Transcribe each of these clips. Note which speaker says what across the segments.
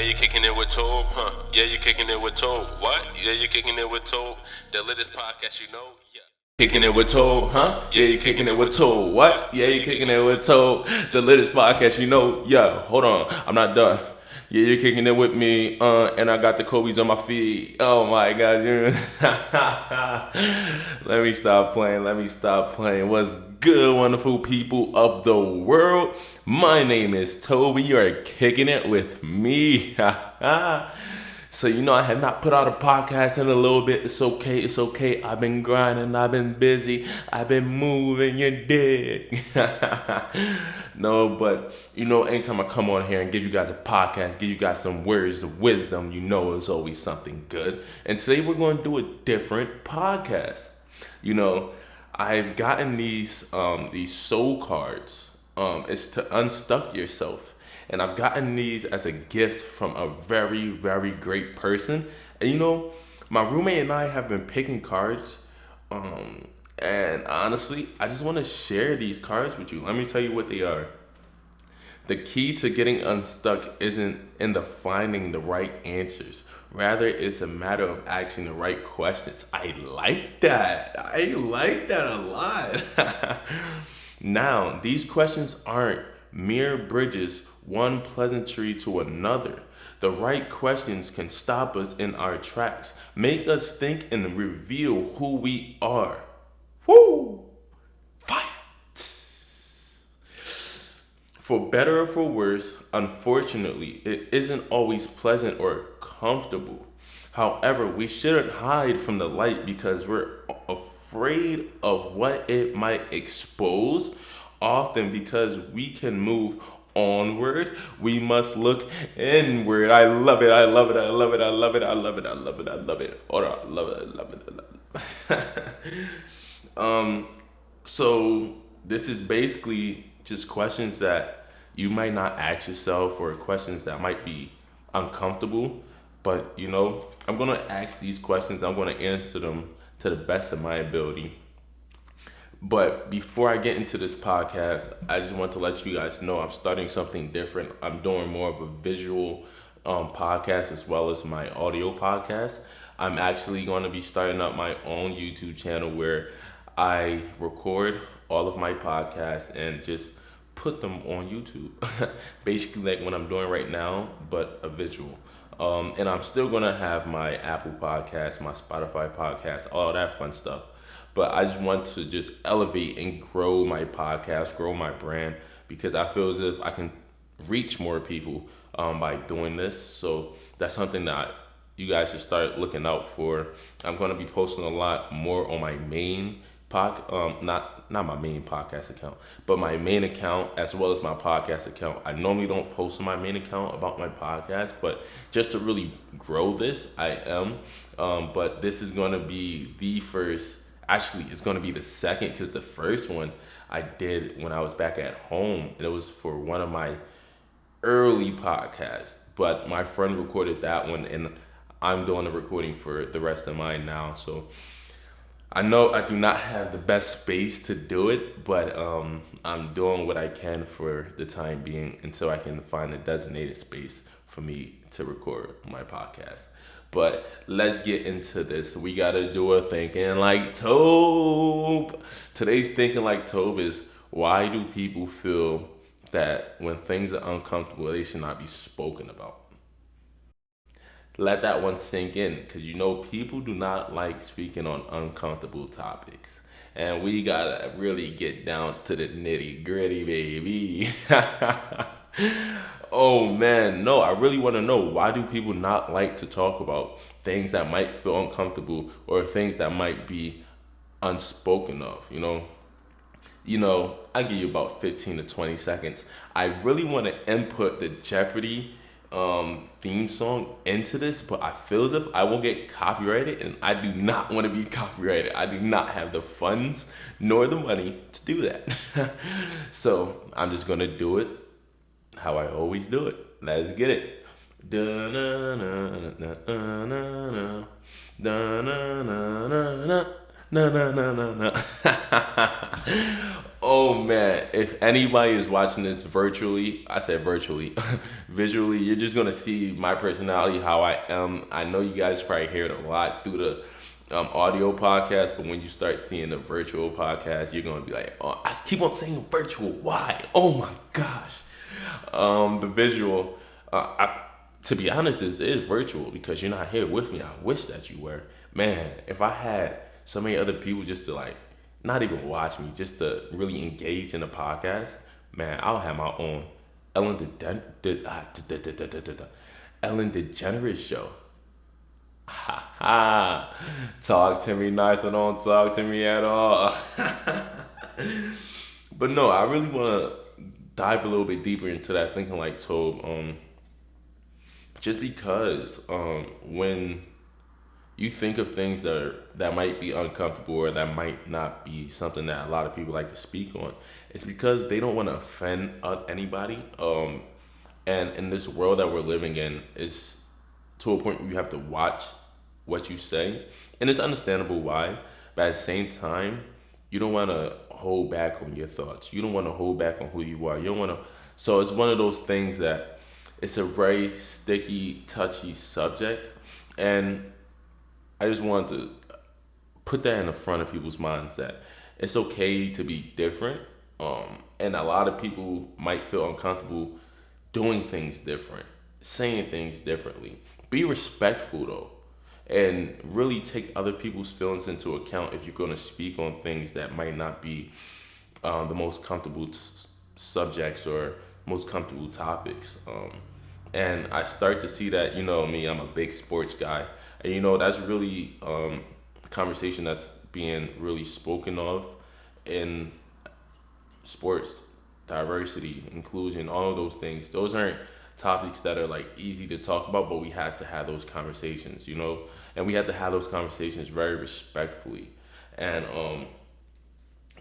Speaker 1: you kicking it with Tobe, huh? Yeah, you kicking it with Tobe. What? Yeah, you kicking it with Tobe. The latest podcast, you know? Yeah. Kicking it with Tobe, huh? Yeah, you kicking it with Tobe. What? Yeah, you kicking it with Tobe. The latest podcast, you know? Yeah, hold on. I'm not done. Yeah, you're kicking it with me, and I got the Kobe's on my feet. Oh my God, let me stop playing. Let me stop playing. What's good, wonderful people of the world? My name is Toby. You are kicking it with me. So I have not put out a podcast in a little bit. It's okay. It's okay. I've been grinding. I've been busy. I've been moving. Your dick. No, but anytime I come on here and give you guys a podcast, give you guys some words of wisdom, it's always something good. And today we're going to do a different podcast. I've gotten these soul cards. It's to unstuck yourself. And I've gotten these as a gift from a very, very great person. And my roommate and I have been picking cards. And honestly, I just want to share these cards with you. Let me tell you what they are. The key to getting unstuck isn't in the finding the right answers. Rather, it's a matter of asking the right questions. I like that. I like that a lot. Now, these questions aren't mere bridges, one pleasantry to another. The right questions can stop us in our tracks, make us think and reveal who we are. Woo! Fire! For better or for worse, unfortunately, it isn't always pleasant or comfortable. However, we shouldn't hide from the light because we're afraid of what it might expose. Often, because we can move onward, we must look inward. I love it. I love it. I love it. I love it. I love it. I love it. I love it. Hold on. I love it. I love it. I love it. So this is basically just questions that you might not ask yourself, or questions that might be uncomfortable. But I'm gonna ask these questions. I'm gonna answer them to the best of my ability. But before I get into this podcast, I just want to let you guys know I'm starting something different. I'm doing more of a visual podcast as well as my audio podcast. I'm actually going to be starting up my own YouTube channel where I record all of my podcasts and just put them on YouTube. Basically, like what I'm doing right now, but a visual. And I'm still going to have my Apple podcast, my Spotify podcast, all that fun stuff. But I just want to just elevate and grow my podcast, grow my brand, because I feel as if I can reach more people by doing this. So that's something that you guys should start looking out for. I'm going to be posting a lot more on my main not my main podcast account, but my main account as well as my podcast account. I normally don't post on my main account about my podcast, but just to really grow this, I am. But this is going to be the first. Actually, it's going to be the second, because the first one I did when I was back at home. And it was for one of my early podcasts. But my friend recorded that one, and I'm doing the recording for the rest of mine now. So I know I do not have the best space to do it, but I'm doing what I can for the time being until I can find a designated space for me to record my podcast. But let's get into this. We gotta do a thinking like Tobe. Today's thinking like Tobe is, why do people feel that when things are uncomfortable, they should not be spoken about? Let that one sink in, because people do not like speaking on uncomfortable topics. And we gotta really get down to the nitty gritty, baby. Oh man, no, I really want to know, why do people not like to talk about things that might feel uncomfortable, or things that might be unspoken of, I give you about 15 to 20 seconds. I really want to input the Jeopardy theme song into this, but I feel as if I will get copyrighted, and I do not want to be copyrighted. I do not have the funds nor the money to do that. So I'm just gonna do it how I always do it. Let's get it. Da-na-na-na-na-na-na. Da-na-na-na-na. No, no, no, no, no. Oh man, if anybody is watching this virtually, I said virtually, visually, you're just gonna see my personality, how I am. I know you guys probably hear it a lot through the audio podcast, but when you start seeing the virtual podcast, you're gonna be like, oh, I keep on saying virtual. Why? Oh my gosh. The visual, to be honest, is virtual because you're not here with me. I wish that you were. Man, if I had so many other people just to like, not even watch me, just to really engage in the podcast, man, I'll have my own Ellen Ellen DeGeneres show. Ha ha! Talk to me nice or don't talk to me at all. But no, I really want to dive a little bit deeper into that thinking like Tobe. Just because when you think of things that might be uncomfortable or that might not be something that a lot of people like to speak on, it's because they don't want to offend anybody. And in this world that we're living in, is to a point where you have to watch what you say, and it's understandable why. But at the same time, you don't want to hold back on your thoughts. You don't want to hold back on who you are. You don't want to. So it's one of those things that it's a very sticky, touchy subject, and I just wanted to put that in the front of people's minds that it's okay to be different. And a lot of people might feel uncomfortable doing things different, saying things differently. Be respectful though, and really take other people's feelings into account if you're going to speak on things that might not be the most comfortable subjects or most comfortable topics. And I start to see that, me, I'm a big sports guy. And, that's really a conversation that's being really spoken of in sports, diversity, inclusion, all of those things. Those aren't topics that are like easy to talk about, but we have to have those conversations, and we have to have those conversations very respectfully. And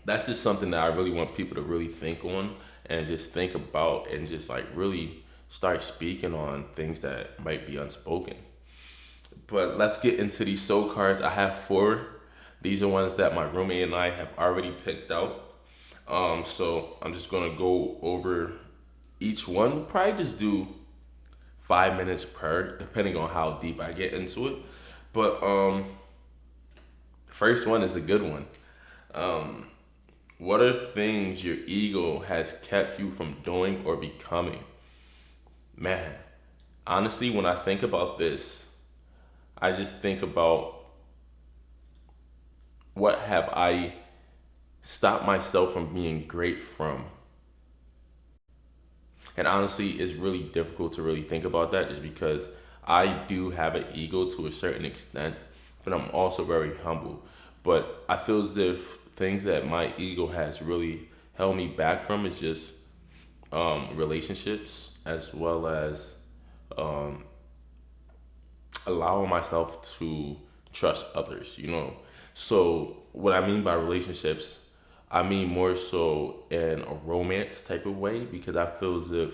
Speaker 1: that's just something that I really want people to really think on and just think about and just like really start speaking on things that might be unspoken. But let's get into these soul cards. I have four. These are ones that my roommate and I have already picked out. So I'm just gonna go over each one. We'll probably just do 5 minutes per, depending on how deep I get into it. But first one is a good one. What are things your ego has kept you from doing or becoming? Man, honestly, when I think about this, I just think about what have I stopped myself from being great from. And honestly, it's really difficult to really think about that just because I do have an ego to a certain extent, but I'm also very humble. But I feel as if things that my ego has really held me back from is just relationships as well as um, allowing myself to trust others. So what I mean by relationships, I mean more so in a romance type of way because I feel as if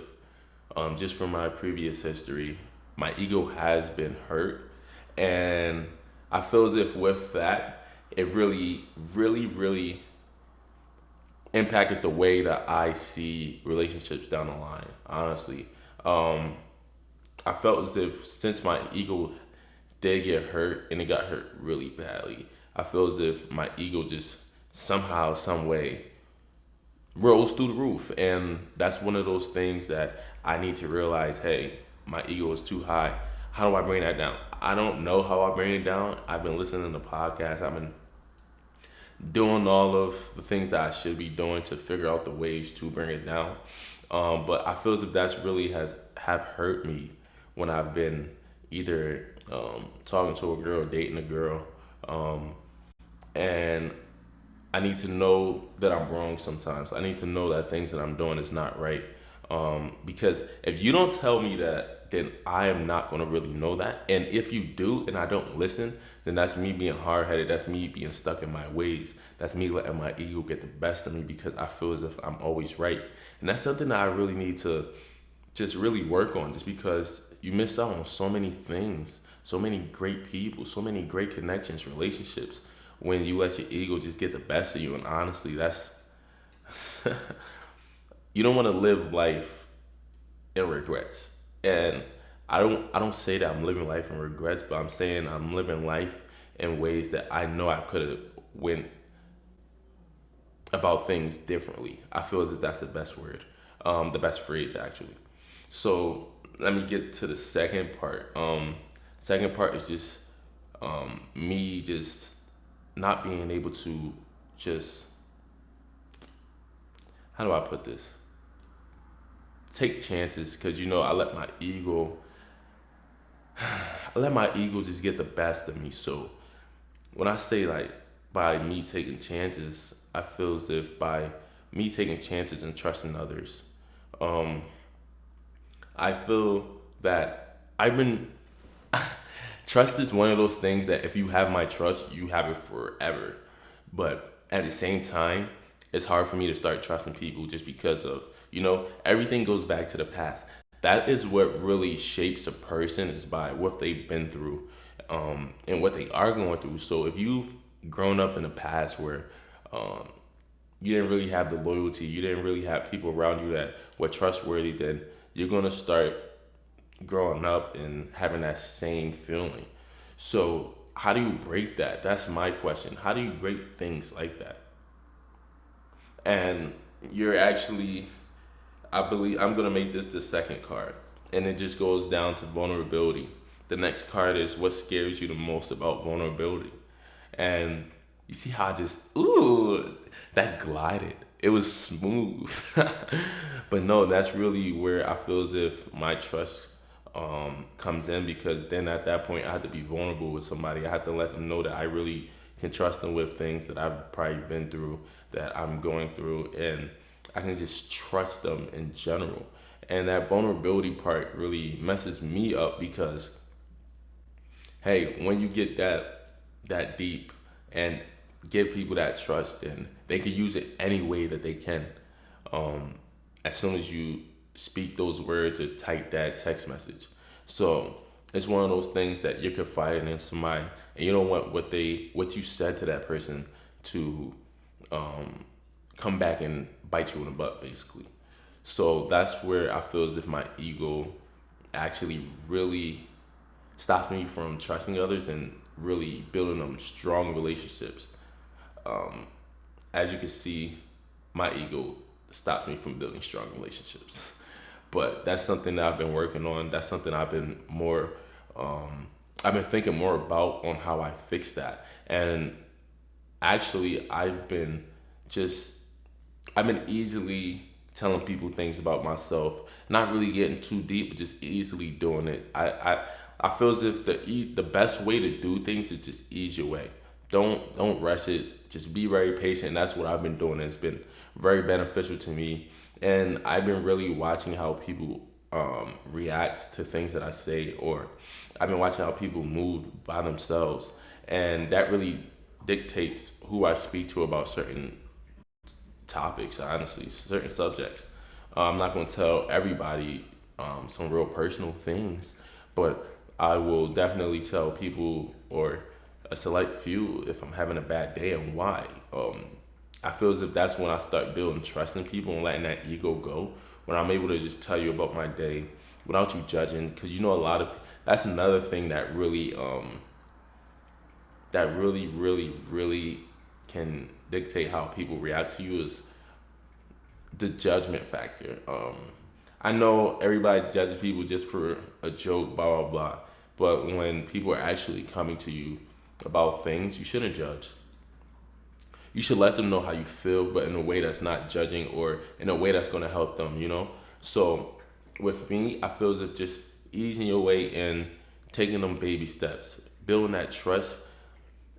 Speaker 1: just from my previous history, my ego has been hurt, and I feel as if with that, it really, really, really impacted the way that I see relationships down the line. Honestly, um, I felt as if since my ego did get hurt and it got hurt really badly, I feel as if my ego just somehow, some way rose through the roof. And that's one of those things that I need to realize, hey, my ego is too high. How do I bring that down? I don't know how I bring it down. I've been listening to podcasts. I've been doing all of the things that I should be doing to figure out the ways to bring it down. But I feel as if that's really has have hurt me when I've been either talking to a girl, dating a girl, and I need to know that I'm wrong sometimes. I need to know that things that I'm doing is not right. Because if you don't tell me that, then I am not going to really know that. And if you do and I don't listen, then that's me being hard headed. That's me being stuck in my ways. That's me letting my ego get the best of me because I feel as if I'm always right. And that's something that I really need to just really work on just because you miss out on so many things, so many great people, so many great connections, relationships when you let your ego just get the best of you. And honestly, that's you don't want to live life in regrets. And I don't say that I'm living life in regrets, but I'm saying I'm living life in ways that I know I could have went about things differently. I feel as if that's the best word, the best phrase actually. So let me get to the second part. Second part is just me just not being able to just, how do I put this? Take chances, because I let my ego just get the best of me. So when I say like by me taking chances, I feel as if by me taking chances and trusting others, um, I feel that I've been trust is one of those things that if you have my trust, you have it forever. But at the same time, it's hard for me to start trusting people just because of, everything goes back to the past. That is what really shapes a person, is by what they've been through, and what they are going through. So if you've grown up in the past where um, you didn't really have the loyalty, you didn't really have people around you that were trustworthy, then you're going to start growing up and having that same feeling. So, how do you break that? That's my question. How do you break things like that? And you're actually, I believe, I'm going to make this the second card. And it just goes down to vulnerability. The next card is what scares you the most about vulnerability. And you see how I just, ooh, that glided. It was smooth. But no, that's really where I feel as if my trust comes in, because then at that point I have to be vulnerable with somebody. I have to let them know that I really can trust them with things that I've probably been through, that I'm going through, and I can just trust them in general. And that vulnerability part really messes me up, because hey, when you get that deep and give people that trust, and they can use it any way that they can. Um, as soon as you speak those words or type that text message, so it's one of those things that you're confiding in somebody, and you don't want what you said to that person to um, come back and bite you in the butt, basically. So that's where I feel as if my ego actually really stops me from trusting others and really building them strong relationships. Um, as you can see, my ego stops me from building strong relationships. But that's something that I've been working on. That's something I've been thinking more about on how I fix that. And actually, just I've been easily telling people things about myself, not really getting too deep, but just easily doing it. I feel as if the best way to do things is just ease your way. Don't rush it. Just be very patient. That's what I've been doing. It's been very beneficial to me, and I've been really watching how people react to things that I say, or I've been watching how people move by themselves, and that really dictates who I speak to about certain topics, honestly, certain subjects. I'm not going to tell everybody some real personal things, but I will definitely tell people, or a select few, if I'm having a bad day and why. I feel as if that's when I start building trust in people and letting that ego go. When I'm able to just tell you about my day without you judging, because a lot of that's another thing that really can dictate how people react to you, is the judgment factor. I know everybody judges people just for a joke, blah blah blah. But when people are actually coming to you about things, you shouldn't judge. You should let them know how you feel, but in a way that's not judging, or in a way that's going to help them. So with me, I feel as if just easing your way in, taking them baby steps, building that trust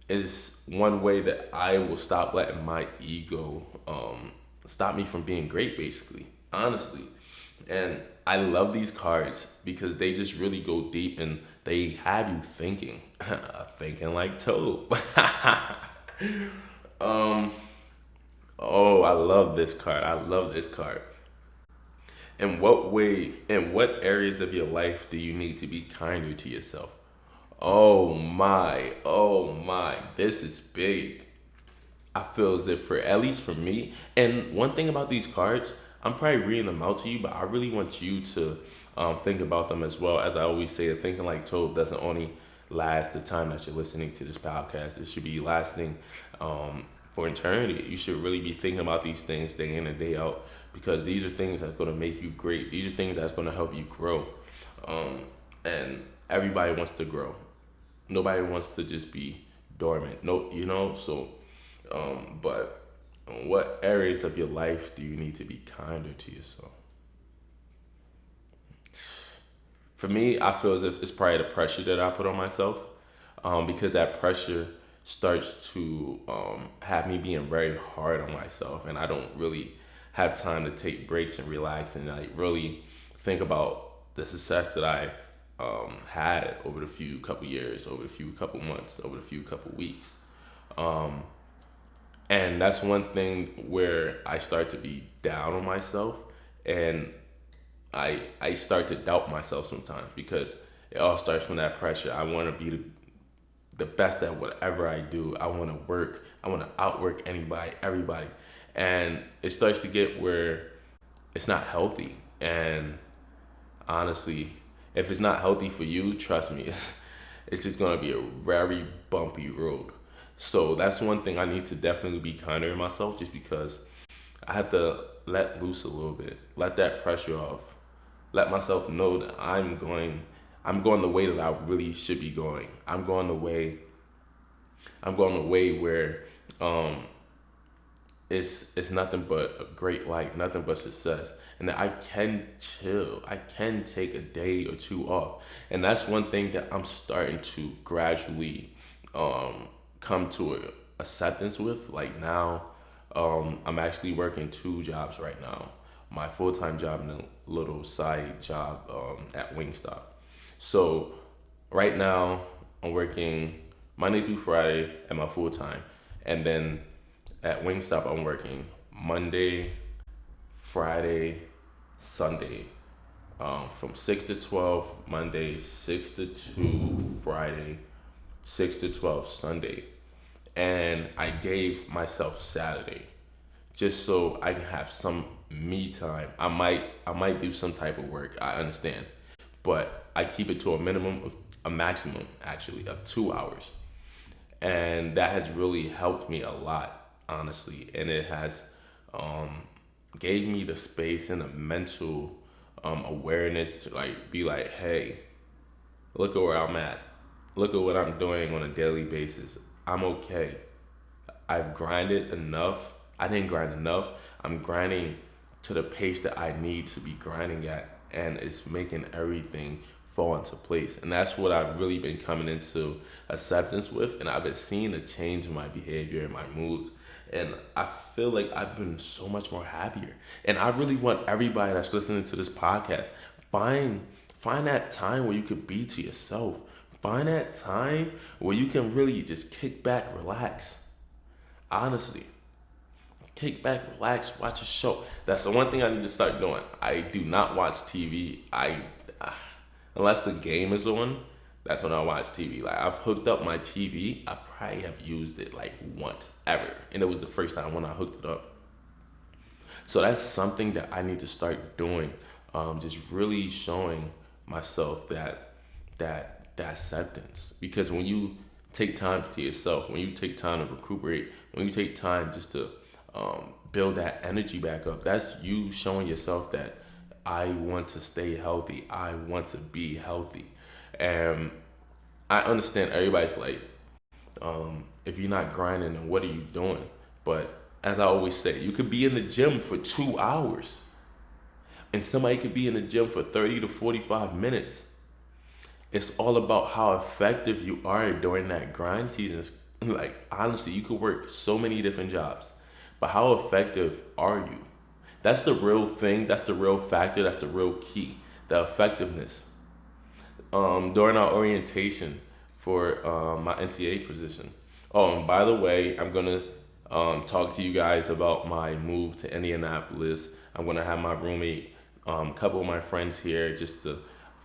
Speaker 1: is one way that I will stop letting my ego stop me from being great, basically, honestly. And I love these cards because they just really go deep, and they have you thinking, thinking like Toad. um, oh, I love this card. I love this card. In what areas of your life do you need to be kinder to yourself? Oh my, this is big. I feel as if for at least for me, and one thing about these cards, I'm probably reading them out to you, but I really want you to think about them as well. As I always say, thinking like Toad doesn't only last the time that you're listening to this podcast. It should be lasting for eternity. You should really be thinking about these things day in and day out because these are things that's going to make you great. These are things that's going to help you grow. And everybody wants to grow. Nobody wants to just be dormant. No, you know. So, but what areas of your life do you need to be kinder to yourself? For me, I feel as if it's probably the pressure that I put on myself, because that pressure starts to have me being very hard on myself, and I don't really have time to take breaks and relax and like really think about the success that I've had over the few couple years, over the few couple months, over the few couple weeks. And that's one thing where I start to be down on myself, and I start to doubt myself sometimes because it all starts from that pressure. I want to be the best at whatever I do. I want to work. I want to outwork anybody, everybody, and it starts to get where it's not healthy. And honestly, if it's not healthy for you, trust me, it's just gonna be a very bumpy road. So that's one thing I need to definitely be kinder to myself, just because I have to let loose a little bit, let that pressure off, let myself know that I'm going the way that I really should be going. I'm going the way where um, it's nothing but a great light, nothing but success, and that I can chill. I can take a day or two off, and that's one thing that I'm starting to gradually come to a acceptance with. Like now, I'm actually working two jobs right now. My full time job and a little side job at Wingstop. So right now, I'm working Monday through Friday at my full time, and then at Wingstop, I'm working Monday, Friday, Sunday, from 6 to 12 Monday, 6 to 2 Friday, 6 to 12 Sunday, and I gave myself Saturday just so I can have some me time. I might do some type of work. I understand, but I keep it to a maximum actually of 2 hours, and that has really helped me a lot, honestly. And it has um, gave me the space and the mental awareness to like be like, hey, look at where I'm at. Look at what I'm doing on a daily basis. I'm okay. I've grinded enough. I didn't grind enough. I'm grinding to the pace that I need to be grinding at, and it's making everything fall into place. And that's what I've really been coming into acceptance with, and I've been seeing a change in my behavior and my mood. And I feel like I've been so much more happier. And I really want everybody that's listening to this podcast, find find that time where you could be to yourself. Find that time where you can really just kick back, relax. Honestly, kick back, relax, watch a show. That's the one thing I need to start doing. I do not watch TV. Unless the game is on, that's when I watch TV. Like I've hooked up my TV. I probably have used it like once ever, and it was the first time when I hooked it up. So that's something that I need to start doing. Just really showing myself that acceptance. Because when you take time to yourself, when you take time to recuperate, when you take time just to build that energy back up, that's you showing yourself that I want to stay healthy. I want to be healthy. And I understand everybody's like, if you're not grinding, then what are you doing? But as I always say, you could be in the gym for 2 hours, and somebody could be in the gym for 30 to 45 minutes. It's all about how effective you are during that grind season. Like, honestly, you could work so many different jobs, but how effective are you? That's the real thing. That's the real factor. That's the real key. The effectiveness. During our orientation for my NCA position. Oh, and by the way, I'm gonna talk to you guys about my move to Indianapolis. I'm gonna have my roommate, a couple of my friends here, just to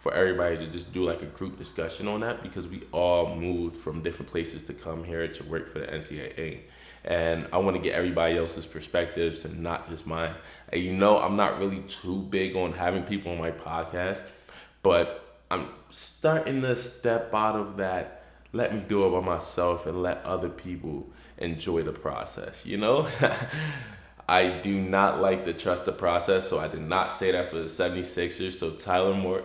Speaker 1: for everybody to just do like a group discussion on that, because we all moved from different places to come here to work for the NCAA. And I want to get everybody else's perspectives and not just mine. And I'm not really too big on having people on my podcast, but I'm starting to step out of that. Let me do it by myself and let other people enjoy the process. I do not like to trust the process, so I did not say that for the 76ers. So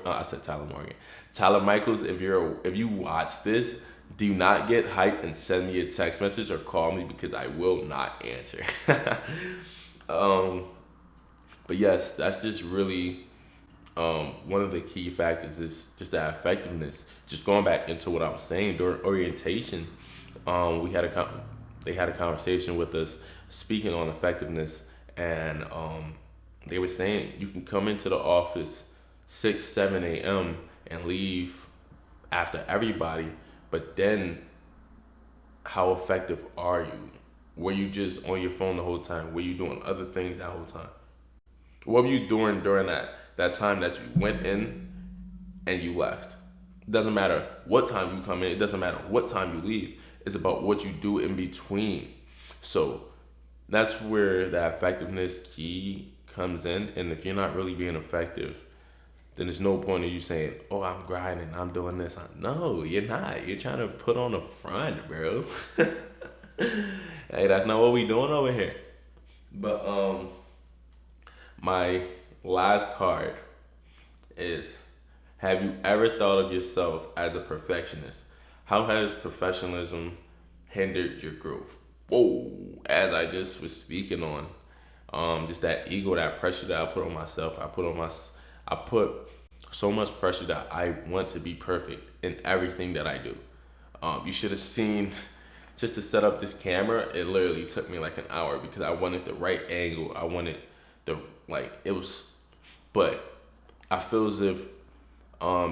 Speaker 1: I said Tyler Morgan. Tyler Michaels, if you watch this, do not get hyped and send me a text message or call me, because I will not answer. um, but yes, that's just really one of the key factors is just that effectiveness. Just going back into what I was saying during orientation, we had they had a conversation with us speaking on effectiveness, and they were saying you can come into the office 6-7 a.m. and leave after everybody, but then how effective are you? Were you just on your phone the whole time? Were you doing other things that whole time? What were you doing during that time that you went in and you left? It doesn't matter what time you come in. It doesn't matter what time you leave. It's about what you do in between. So that's where the effectiveness key comes in. And if you're not really being effective, then there's no point in you saying, "Oh, I'm grinding, I'm doing this." No, you're not. You're trying to put on a front, bro. Hey, that's not what we doing over here. But my last card is: have you ever thought of yourself as a perfectionist? How has professionalism hindered your growth? Whoa, as I just was speaking on, just that ego, that pressure that I put on myself. I put so much pressure that I want to be perfect in everything that I do. You should have seen, just to set up this camera, it literally took me like an hour because I wanted the right angle. I wanted it was, but I feel as if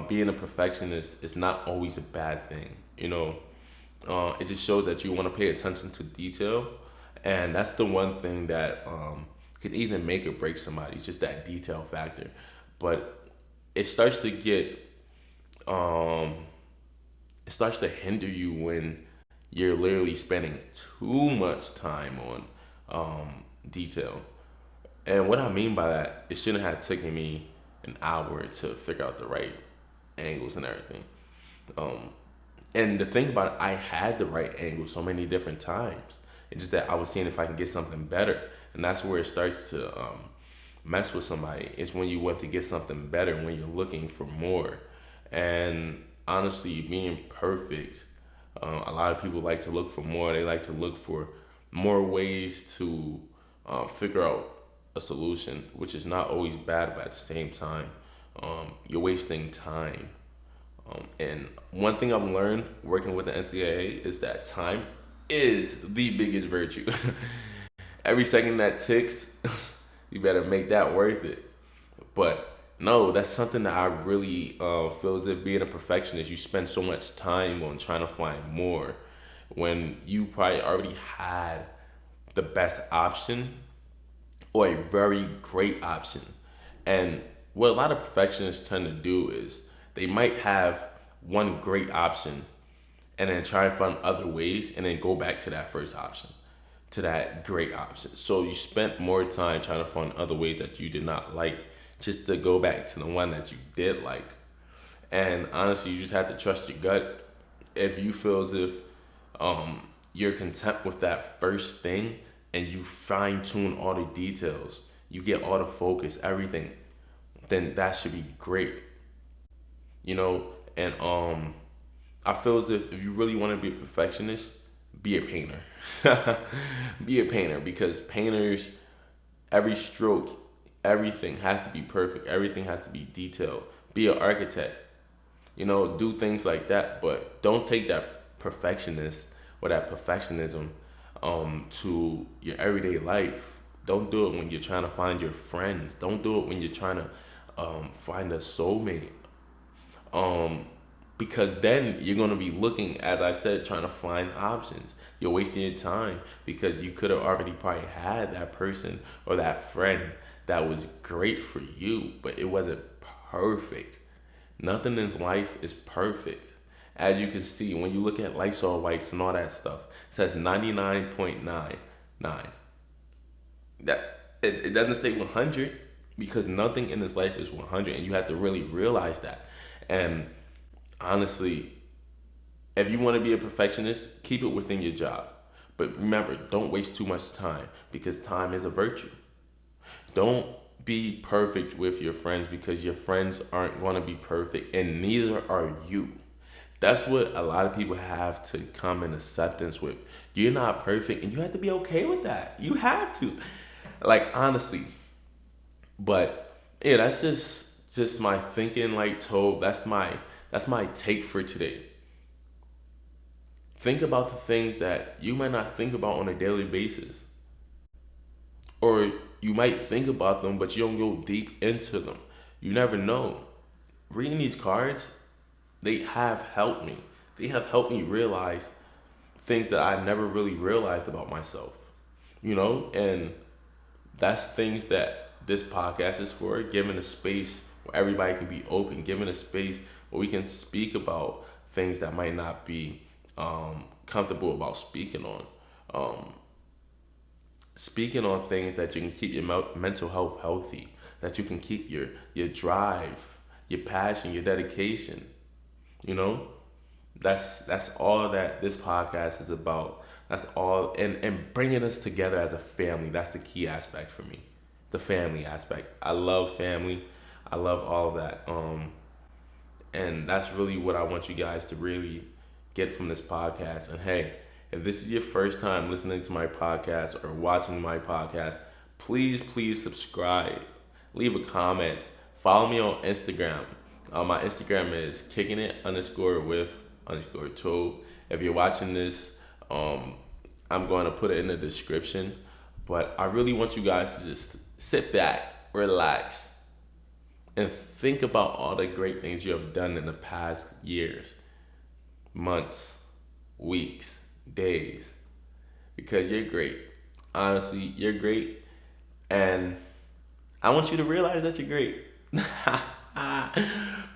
Speaker 1: being a perfectionist is not always a bad thing. It just shows that you want to pay attention to detail, and that's the one thing that could either make or break somebody. It's just that detail factor, but it starts to get it starts to hinder you when you're literally spending too much time on detail. And what I mean by that, it shouldn't have taken me an hour to figure out the right angles and everything. Um, and the thing about it, I had the right angle so many different times. It's just that I was seeing if I can get something better. And that's where it starts to mess with somebody. It's when you want to get something better, when you're looking for more. And honestly, being perfect, a lot of people like to look for more. They like to look for more ways to figure out a solution, which is not always bad, but at the same time, you're wasting time. And one thing I've learned working with the NCAA is that time is the biggest virtue. Every second that ticks, you better make that worth it. But no, that's something that I really feel as if being a perfectionist, you spend so much time on trying to find more when you probably already had the best option or a very great option. And what a lot of perfectionists tend to do is they might have one great option and then try and find other ways and then go back to that first option, to that great option. So you spent more time trying to find other ways that you did not like just to go back to the one that you did like. And honestly, you just have to trust your gut. If you feel as if you're content with that first thing and you fine tune all the details, you get all the focus, everything, then that should be great. And I feel as if you really want to be a perfectionist, be a painter. Be a painter, because painters, every stroke, everything has to be perfect. Everything has to be detailed. Be an architect. Do things like that, but don't take that perfectionist or that perfectionism to your everyday life. Don't do it when you're trying to find your friends. Don't do it when you're trying to find a soulmate. Because then you're going to be looking, as I said, trying to find options. You're wasting your time because you could have already probably had that person or that friend that was great for you, but it wasn't perfect. Nothing in life is perfect. As you can see, when you look at Lysol wipes and all that stuff, it says 99.99. It doesn't say 100 because nothing in this life is 100, and you have to really realize that. And honestly, if you want to be a perfectionist, keep it within your job. But remember, don't waste too much time because time is a virtue. Don't be perfect with your friends because your friends aren't going to be perfect and neither are you. That's what a lot of people have to come in acceptance with. You're not perfect and you have to be okay with that. You have to. Like honestly. But yeah, that's just my thinking like told. That's my take for today. Think about the things that you might not think about on a daily basis. Or you might think about them, but you don't go deep into them. You never know. Reading these cards, they have helped me. They have helped me realize things that I never really realized about myself. And that's things that this podcast is for, giving a space where everybody can be open, giving a space where we can speak about things that might not be comfortable about speaking on. Um, Speaking on things that you can keep your mental health healthy, that you can keep your drive, your passion, your dedication. You know, that's all that this podcast is about. That's all, and bringing us together as a family. That's the key aspect for me, the family aspect. I love family. I love all of that. And that's really what I want you guys to really get from this podcast. And hey, if this is your first time listening to my podcast or watching my podcast, please subscribe, leave a comment, follow me on Instagram. My Instagram is kicking it underscore with underscore toe. If you're watching this, I'm going to put it in the description. But I really want you guys to just sit back, relax, and think about all the great things you have done in the past years, months, weeks, days, because you're great. Honestly, you're great, and I want you to realize that you're great.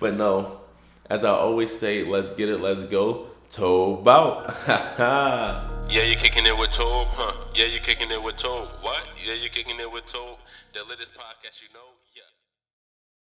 Speaker 1: But no, as I always say, let's get it, let's go. Toe bout. Yeah, you're kicking it with Toe, huh? Yeah, you're kicking it with Toe. What? Yeah, you're kicking it with Toe. The latest podcast, you know? Yeah.